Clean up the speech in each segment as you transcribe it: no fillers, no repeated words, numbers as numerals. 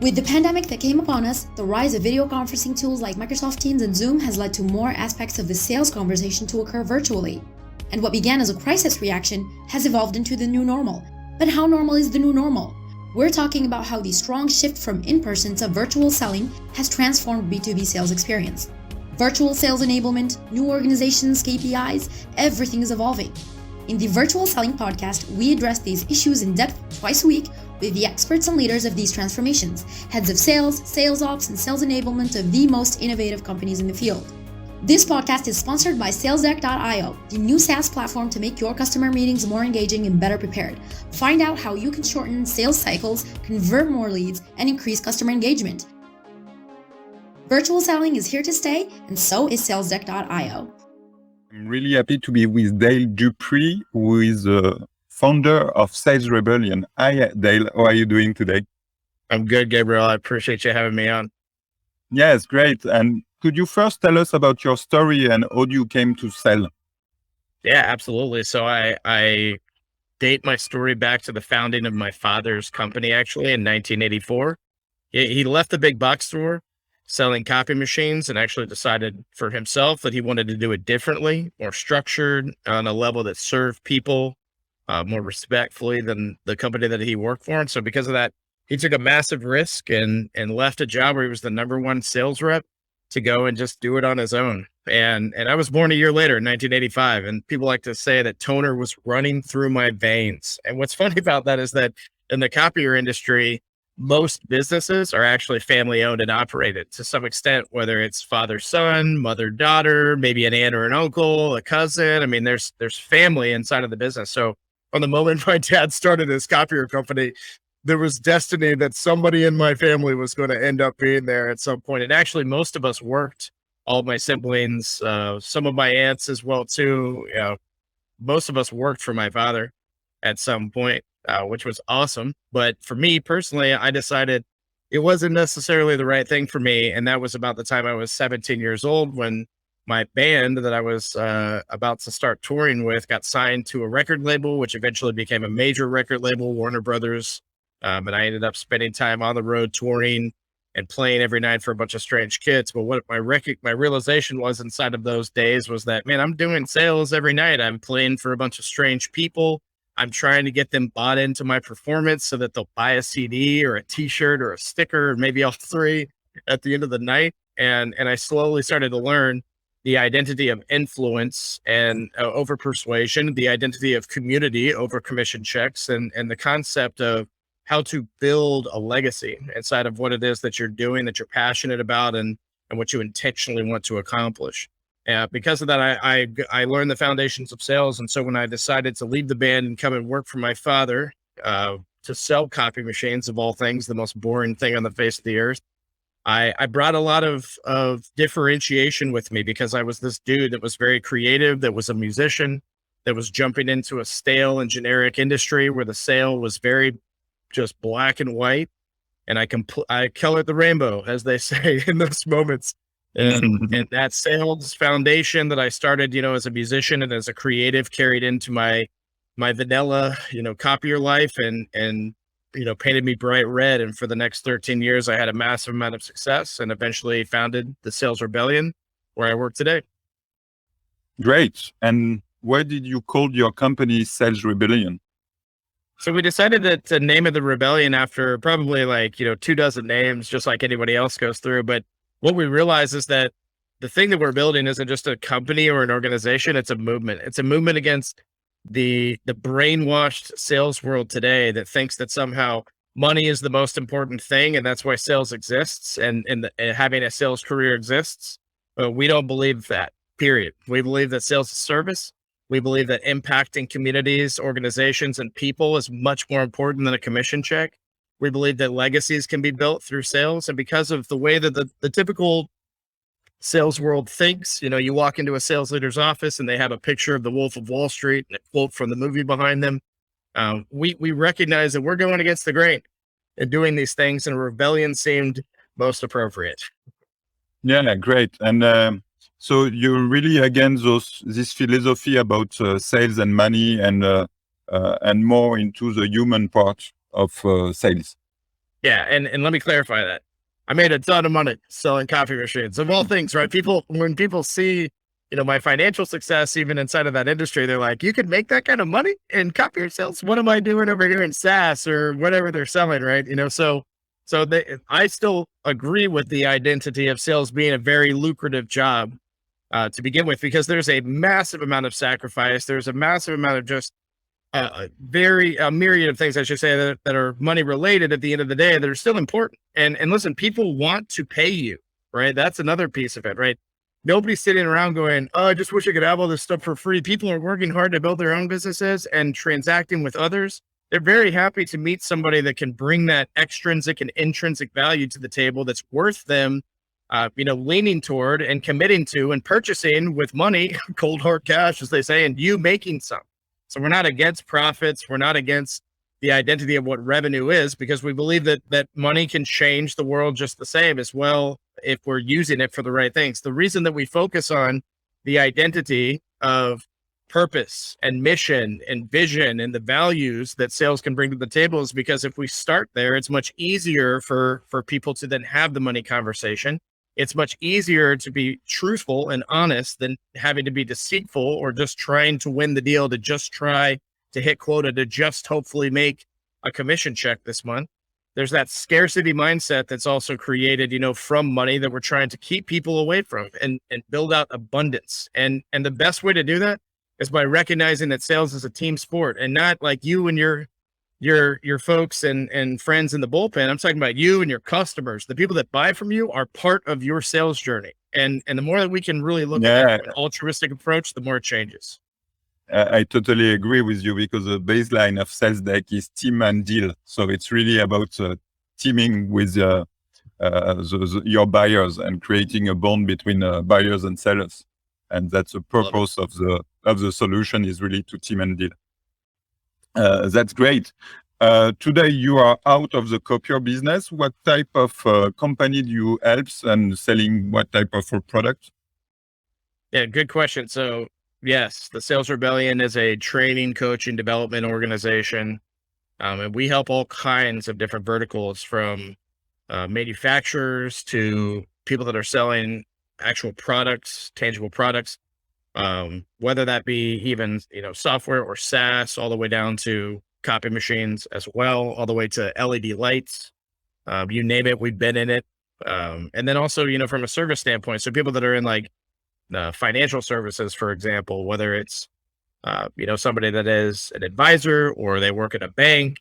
With the pandemic that came upon us, the rise of video conferencing tools like Microsoft Teams and Zoom has led to more aspects of the sales conversation to occur virtually. And what began as a crisis reaction has evolved into the new normal. But how normal is the new normal? We're talking about how the strong shift from in-person to virtual selling has transformed B2B sales experience. Virtual sales enablement, new organizations, KPIs, everything is evolving. In the Virtual Selling Podcast, we address these issues in depth twice a week with the experts and leaders of these transformations, heads of sales, sales ops, and sales enablement of the most innovative companies in the field. This podcast is sponsored by SalesDeck.io, the new SaaS platform to make your customer meetings more engaging and better prepared. Find out how you can shorten sales cycles, convert more leads, and increase customer engagement. Virtual selling is here to stay, and so is SalesDeck.io. I'm really happy to be with Dale Dupree, who is the founder of Sales Rebellion. Hi, Dale. How are you doing today? I'm good, Gabriel. I appreciate you having me on. Yes, great. And could you first tell us about your story and how you came to sell? Yeah, absolutely. So I date my story back to the founding of my father's company, actually, in 1984. He left the big box store selling copy machines and actually decided for himself that he wanted to do it differently, more structured, on a level that served people more respectfully than the company that he worked for. And so because of that, he took a massive risk and left a job where he was the number one sales rep to go and just do it on his own. And I was born a year later in 1985. And people like to say that toner was running through my veins. And what's funny about that is that in the copier industry, most businesses are actually family owned and operated to some extent, whether it's father, son, mother, daughter, maybe an aunt or an uncle, a cousin. I mean, there's family inside of the business. So from the moment my dad started his copier company, there was destiny that somebody in my family was going to end up being there at some point. And actually, most of us worked, all of my siblings, some of my aunts as well, too. Most of us worked for my father at some point, which was awesome. But for me personally, I decided it wasn't necessarily the right thing for me. And that was about the time I was 17 years old when my band that I was about to start touring with got signed to a record label, which eventually became a major record label, Warner Brothers. And I ended up spending time on the road touring and playing every night for a bunch of strange kids. But what my realization was inside of those days was that, man, I'm doing sales every night. I'm playing for a bunch of strange people. I'm trying to get them bought into my performance so that they'll buy a CD or a t-shirt or a sticker, or maybe all three at the end of the night. And I slowly started to learn the identity of influence and over persuasion, the identity of community over commission checks, and the concept of how to build a legacy inside of what it is that you're doing, that you're passionate about, and what you intentionally want to accomplish. Because of that, I learned the foundations of sales. And so when I decided to leave the band and come and work for my father to sell copy machines, of all things, the most boring thing on the face of the earth, I brought a lot of differentiation with me because I was this dude that was very creative, that was a musician, that was jumping into a stale and generic industry where the sale was very just black and white. And I colored the rainbow, as they say, in those moments. And that sales foundation that I started, as a musician and as a creative carried into my vanilla, copier life and painted me bright red. And for the next 13 years, I had a massive amount of success and eventually founded the Sales Rebellion, where I work today. Great. And why did you call your company Sales Rebellion? So we decided to name it the Rebellion after probably 24 names, just like anybody else goes through. But what we realize is that the thing that we're building isn't just a company or an organization. It's a movement. It's a movement against the brainwashed sales world today that thinks that somehow money is the most important thing. And that's why sales exists and having a sales career exists. But we don't believe that, period. We believe that sales is service. We believe that impacting communities, organizations, and people is much more important than a commission check. We believe that legacies can be built through sales. And because of the way that the typical sales world thinks, you walk into a sales leader's office and they have a picture of the Wolf of Wall Street and a quote from the movie behind them. We recognize that we're going against the grain and doing these things, and a rebellion seemed most appropriate. Yeah, great. And so you're really against this philosophy about sales and money and more into the human part of sales. Yeah, and let me clarify that. I made a ton of money selling coffee machines of all things, right? When people see, my financial success, even inside of that industry, they're like, you could make that kind of money in coffee sales. What am I doing over here in SaaS or whatever they're selling, right? I still agree with the identity of sales being a very lucrative job to begin with, because there's a massive amount of sacrifice. There's a massive amount of just a myriad of things, I should say, that are money related at the end of the day that are still important. And listen, people want to pay you, right? That's another piece of it, right? Nobody's sitting around going, oh, I just wish I could have all this stuff for free. People are working hard to build their own businesses and transacting with others. They're very happy to meet somebody that can bring that extrinsic and intrinsic value to the table that's worth them, leaning toward and committing to and purchasing with money, cold hard cash, as they say, and you making some. So we're not against profits. We're not against the identity of what revenue is, because we believe that money can change the world just the same as well if we're using it for the right things. The reason that we focus on the identity of purpose and mission and vision and the values that sales can bring to the table is because if we start there, it's much easier for people to then have the money conversation. It's much easier to be truthful and honest than having to be deceitful or just trying to win the deal, to just try to hit quota, to just hopefully make a commission check this month. There's that scarcity mindset that's also created, from money that we're trying to keep people away from and build out abundance. And the best way to do that is by recognizing that sales is a team sport, and not like you and your folks and friends in the bullpen. I'm talking about you and your customers. The people that buy from you are part of your sales journey. And the more that we can really look at that an altruistic approach, the more it changes. I totally agree with you, because the baseline of SalesDeck is team and deal. So it's really about teaming with your buyers and creating a bond between buyers and sellers. And that's the purpose of the solution, is really to team and deal. That's great. Today you are out of the copier business. What type of company do you help, and selling what type of product? Yeah, good question. So yes, the Sales Rebellion is a training, coaching, development organization. And we help all kinds of different verticals, from manufacturers to people that are selling actual products, tangible products, whether that be even, software or SaaS, all the way down to copy machines as well, all the way to LED lights, you name it, we've been in it. And then also, from a service standpoint, so people that are in like financial services, for example, whether it's, somebody that is an advisor or they work at a bank,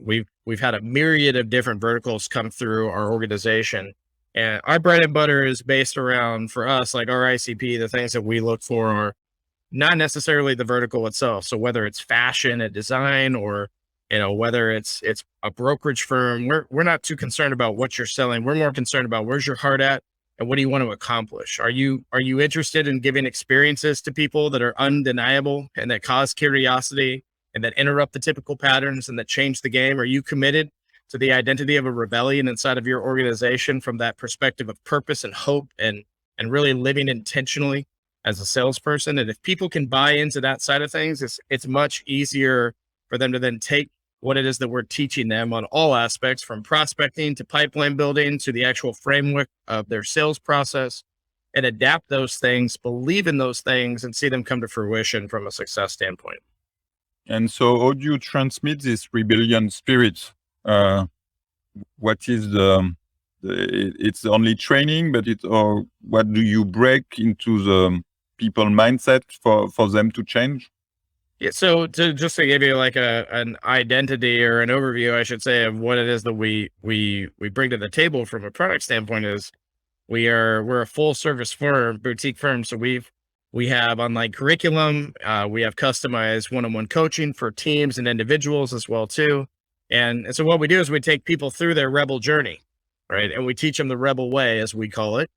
we've had a myriad of different verticals come through our organization. And our bread and butter is based around, for us, like our ICP, the things that we look for are not necessarily the vertical itself. So whether it's fashion and design, or, whether it's a brokerage firm, we're not too concerned about what you're selling. We're more concerned about where's your heart at and what do you want to accomplish? Are you interested in giving experiences to people that are undeniable and that cause curiosity and that interrupt the typical patterns and that change the game? Are you committed to the identity of a rebellion inside of your organization from that perspective of purpose and hope and really living intentionally as a salesperson? And if people can buy into that side of things, it's much easier for them to then take what it is that we're teaching them on all aspects, from prospecting to pipeline building to the actual framework of their sales process, and adapt those things, believe in those things, and see them come to fruition from a success standpoint. And so how do you transmit this rebellion spirit? What is it's only training, but or what do you break into the people mindset for them to change? Yeah, so to give you like an identity or an overview, I should say, of what it is that we bring to the table from a product standpoint, is we're a full service firm, boutique firm. So we have online curriculum, we have customized one-on-one coaching for teams and individuals as well too. And so what we do is we take people through their rebel journey, right? And we teach them the rebel way, as we call it.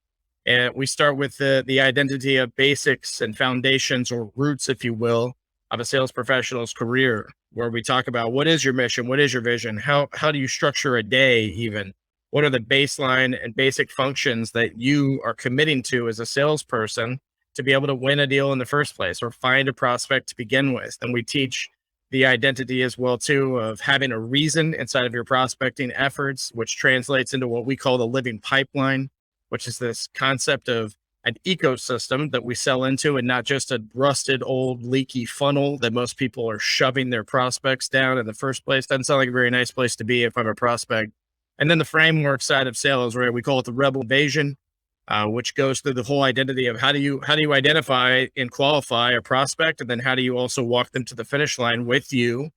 And we start with the identity of basics and foundations, or roots, if you will, of a sales professional's career, where we talk about what is your mission, what is your vision, how do you structure a day, even what are the baseline and basic functions that you are committing to as a salesperson to be able to win a deal in the first place or find a prospect to begin with. And we teach the identity as well too of having a reason inside of your prospecting efforts, which translates into what we call the living pipeline, which is this concept of an ecosystem that we sell into and not just a rusted old leaky funnel that most people are shoving their prospects down in the first place. Doesn't sound like a very nice place to be if I'm a prospect. And then the framework side of sales, right? We call it the rebel invasion, which goes through the whole identity of how do you identify and qualify a prospect, and then how do you also walk them to the finish line with you,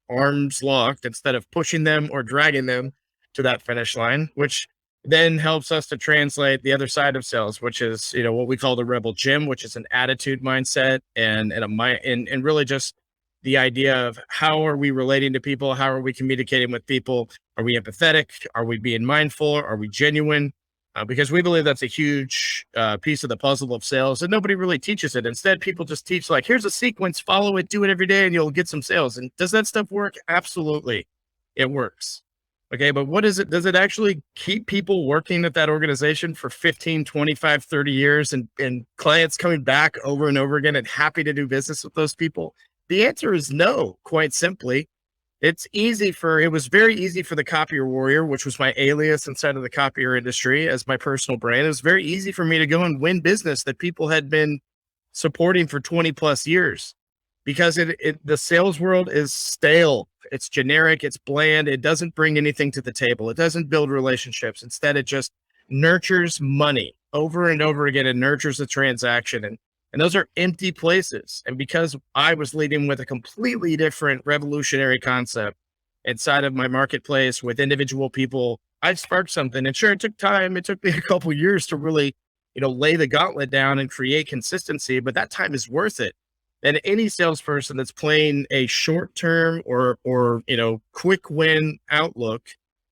arms locked, instead of pushing them or dragging them to that finish line, which then helps us to translate the other side of sales, which is, you know, what we call the rebel gym, which is an attitude mindset and really just the idea of how are we relating to people? How are we communicating with people? Are we empathetic? Are we being mindful? Are we genuine? Because we believe that's a huge piece of the puzzle of sales, and nobody really teaches it. Instead, people just teach like, here's a sequence, follow it, do it every day, and you'll get some sales. And does that stuff work? Absolutely. It works. Okay, but what is it? Does it actually keep people working at that organization for 15, 25, 30 years and clients coming back over and over again and happy to do business with those people? The answer is no, quite simply. It was very easy for the copier warrior, which was my alias inside of the copier industry as my personal brand. It was very easy for me to go and win business that people had been supporting for 20 plus years, because the sales world is stale. It's generic. It's bland. It doesn't bring anything to the table. It doesn't build relationships. Instead, it just nurtures money over and over again and nurtures a transaction. And those are empty places. And because I was leading with a completely different revolutionary concept inside of my marketplace with individual people, I sparked something. And sure, it took time. It took me a couple of years to really, lay the gauntlet down and create consistency, but that time is worth it. And any salesperson that's playing a short-term or quick win outlook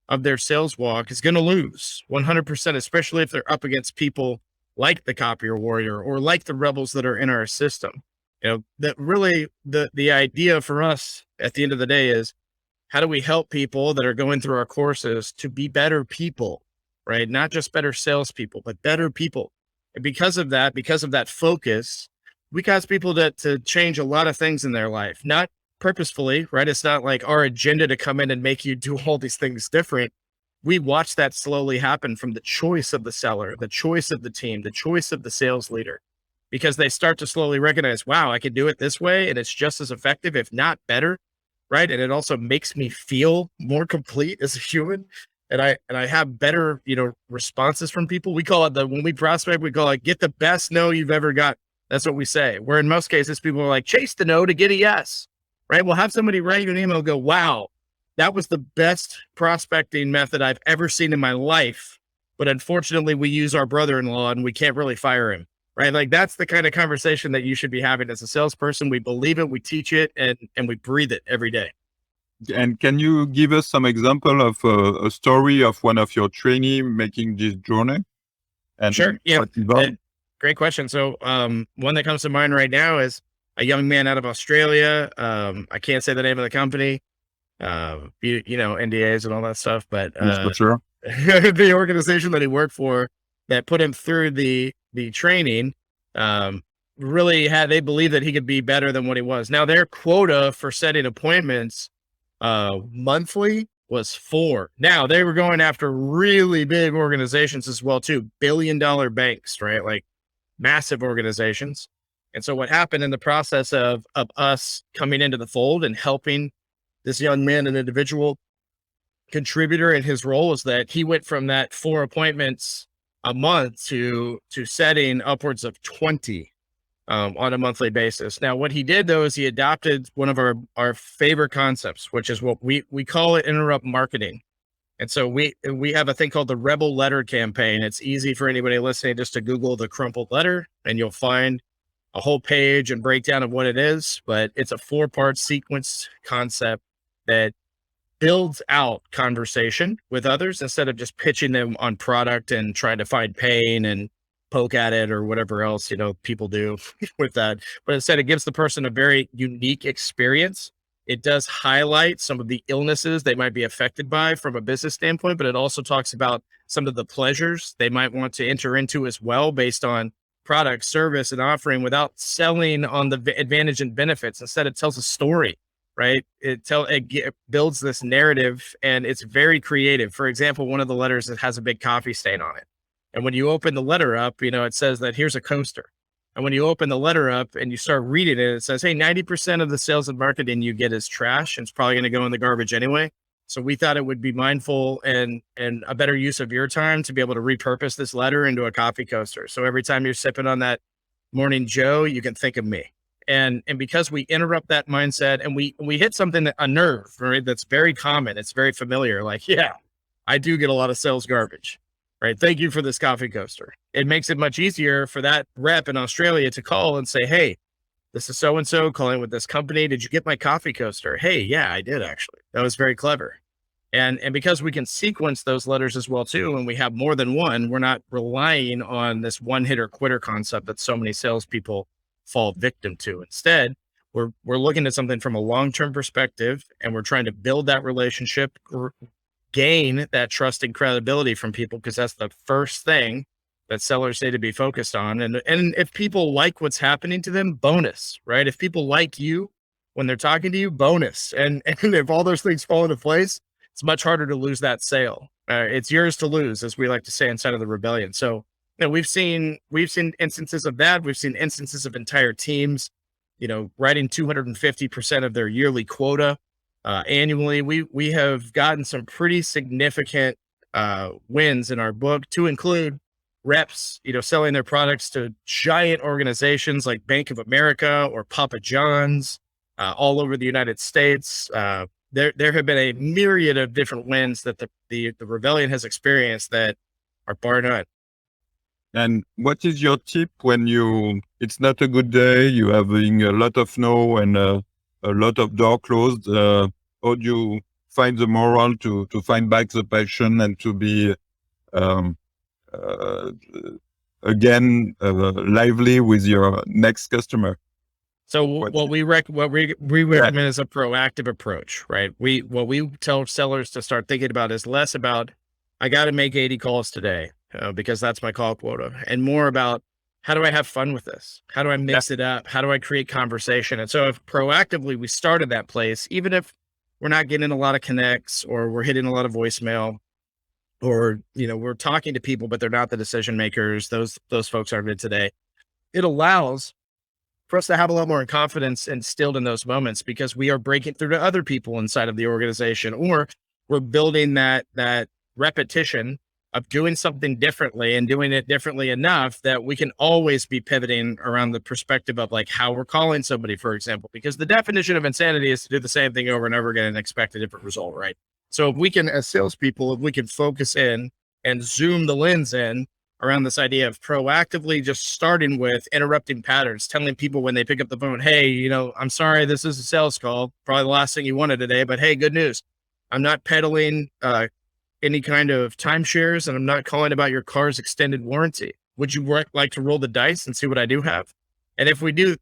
of their sales walk is going to lose 100%, especially if they're up against people like the copier warrior or like the rebels that are in our system. That really the idea for us at the end of the day is, how do we help people that are going through our courses to be better people, right? Not just better salespeople, but better people. And because of that focus, we cause people to change a lot of things in their life, not purposefully, right? It's not like our agenda to come in and make you do all these things different. We watch that slowly happen from the choice of the seller, the choice of the team, the choice of the sales leader, because they start to slowly recognize, wow, I can do it this way. And it's just as effective, if not better. Right. And it also makes me feel more complete as a human. And I have better, responses from people. We call it when we prospect, we call it get the best no you've ever got. That's what we say. Where in most cases, people are like, chase the no to get a yes, right? We'll have somebody write you an email and go, wow, that was the best prospecting method I've ever seen in my life. But unfortunately, we use our brother-in-law and we can't really fire him, right? Like that's the kind of conversation that you should be having as a salesperson. We believe it, we teach it, and we breathe it every day. And can you give us some example of a story of one of your trainees making this journey? And sure. Yeah. What Great question. So one that comes to mind right now is a young man out of Australia. I can't say the name of the company, NDAs and all that stuff, but for sure. the organization that he worked for that put him through the training they believed that he could be better than what he was. Now their quota for setting appointments monthly was 4. Now they were going after really big organizations as well too, billion-dollar banks, right? Like massive organizations. And so what happened in the process of us coming into the fold and helping this young man, an individual contributor in his role, is that he went from that 4 appointments a month to setting upwards of 20 on a monthly basis. Now, what he did though, is he adopted one of our favorite concepts, which is what we call it interrupt marketing. And so we have a thing called the Rebel Letter campaign. It's easy for anybody listening just to Google the crumpled letter and you'll find a whole page and breakdown of what it is, but it's a 4-part sequence concept that builds out conversation with others instead of just pitching them on product and trying to find pain and poke at it or whatever else, people do with that. But instead it gives the person a very unique experience. It does highlight some of the illnesses they might be affected by from a business standpoint, but it also talks about some of the pleasures they might want to enter into as well based on product, service, and offering without selling on the advantage and benefits. Instead, it tells a story, right? It builds this narrative, and it's very creative. For example, one of the letters that has a big coffee stain on it. And when you open the letter up, it says that here's a coaster. And when you open the letter up and you start reading it, it says, hey, 90% of the sales and marketing you get is trash, and it's probably going to go in the garbage anyway. So we thought it would be mindful and a better use of your time to be able to repurpose this letter into a coffee coaster. So every time you're sipping on that morning Joe, you can think of me. And because we interrupt that mindset, and we hit something, a nerve, right? That's very common. It's very familiar. Like, yeah, I do get a lot of sales garbage, right? Thank you for this coffee coaster. It makes it much easier for that rep in Australia to call and say, hey, this is so-and-so calling with this company. Did you get my coffee coaster? Hey, yeah, I did actually. That was very clever. And because we can sequence those letters as well too, and we have more than one, we're not relying on this one hitter quitter concept that so many salespeople fall victim to. Instead, we're looking at something from a long-term perspective, and we're trying to build that relationship, gain that trust and credibility from people, because that's the first thing that sellers need to be focused on. And if people like what's happening to them, bonus, right? If people like you when they're talking to you, bonus. And if all those things fall into place, it's much harder to lose that sale. It's yours to lose, as we like to say inside of the rebellion. So we've seen instances of that. We've seen instances of entire teams, writing 250% of their yearly quota annually. We have gotten some pretty significant wins in our book, to include reps, selling their products to giant organizations like Bank of America or Papa John's all over the United States. There have been a myriad of different wins that the rebellion has experienced that are bar none. And what is your tip when it's not a good day, you're having a lot of no and a lot of door closed? How do you find the morale to find back the passion and to be again lively with your next customer? So what we recommend is a proactive approach, right? What we tell sellers to start thinking about is less about, I got to make 80 calls today because that's my call quota, and more about, how do I have fun with this? How do I mix it up? How do I create conversation? And so if proactively we start at that place, even if we're not getting a lot of connects, or we're hitting a lot of voicemail, or, we're talking to people, but they're not the decision makers, those folks aren't in today, it allows for us to have a lot more confidence instilled in those moments, because we are breaking through to other people inside of the organization, or we're building that repetition of doing something differently and doing it differently enough that we can always be pivoting around the perspective of like how we're calling somebody, for example, because the definition of insanity is to do the same thing over and over again and expect a different result, right? So if we can, as salespeople, if we can focus in and zoom the lens in around this idea of proactively just starting with interrupting patterns, telling people when they pick up the phone, hey, I'm sorry, this is a sales call, probably the last thing you wanted today, but hey, good news. I'm not peddling any kind of timeshares, and I'm not calling about your car's extended warranty. Would you like to roll the dice and see what I do have? And if we do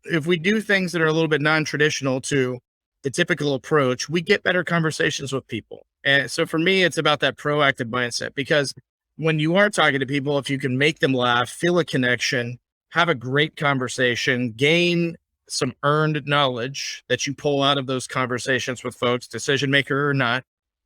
things that are a little bit non-traditional to the typical approach, we get better conversations with people. And so for me, it's about that proactive mindset, because when you are talking to people, if you can make them laugh, feel a connection, have a great conversation, gain some earned knowledge that you pull out of those conversations with folks, decision maker or not,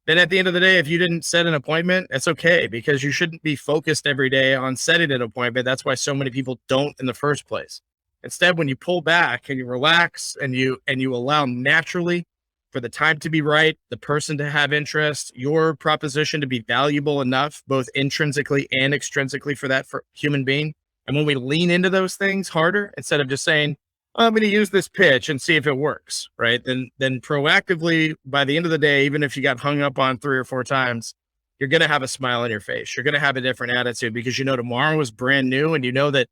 then at the end of the day, if you didn't set an appointment, it's okay, because you shouldn't be focused every day on setting an appointment. That's why so many people don't in the first place. Instead, when you pull back and you relax and you allow naturally for the time to be right, the person to have interest, your proposition to be valuable enough, both intrinsically and extrinsically for human being. And when we lean into those things harder, instead of just saying, I'm going to use this pitch and see if it works, right? Then proactively, by the end of the day, even if you got hung up on 3 or 4 times, you're going to have a smile on your face. You're going to have a different attitude, because tomorrow is brand new, and that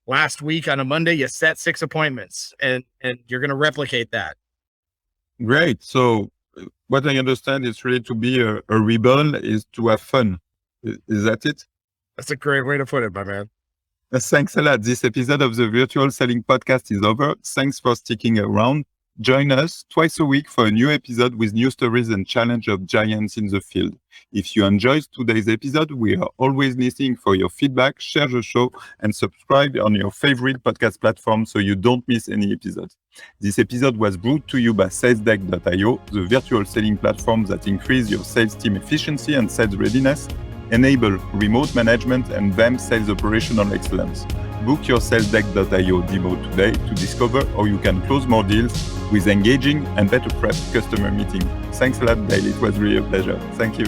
last week on a Monday, you set 6 appointments, and you're going to replicate that. Great. So what I understand is really to be a rebel is to have fun. Is that it? That's a great way to put it, my man. Thanks a lot. This episode of the Virtual Selling Podcast is over. Thanks for sticking around. Join us twice a week for a new episode with new stories and challenge of giants in the field. If you enjoyed today's episode, we are always listening for your feedback. Share the show and subscribe on your favorite podcast platform so you don't miss any episodes. This episode was brought to you by SalesDeck.io, the virtual selling platform that increases your sales team efficiency and sales readiness, enable remote management, and BAM sales operational excellence. Book your SalesDeck.io demo today to discover how you can close more deals with engaging and better prepped customer meetings. Thanks a lot, Dale. It was really a pleasure. Thank you.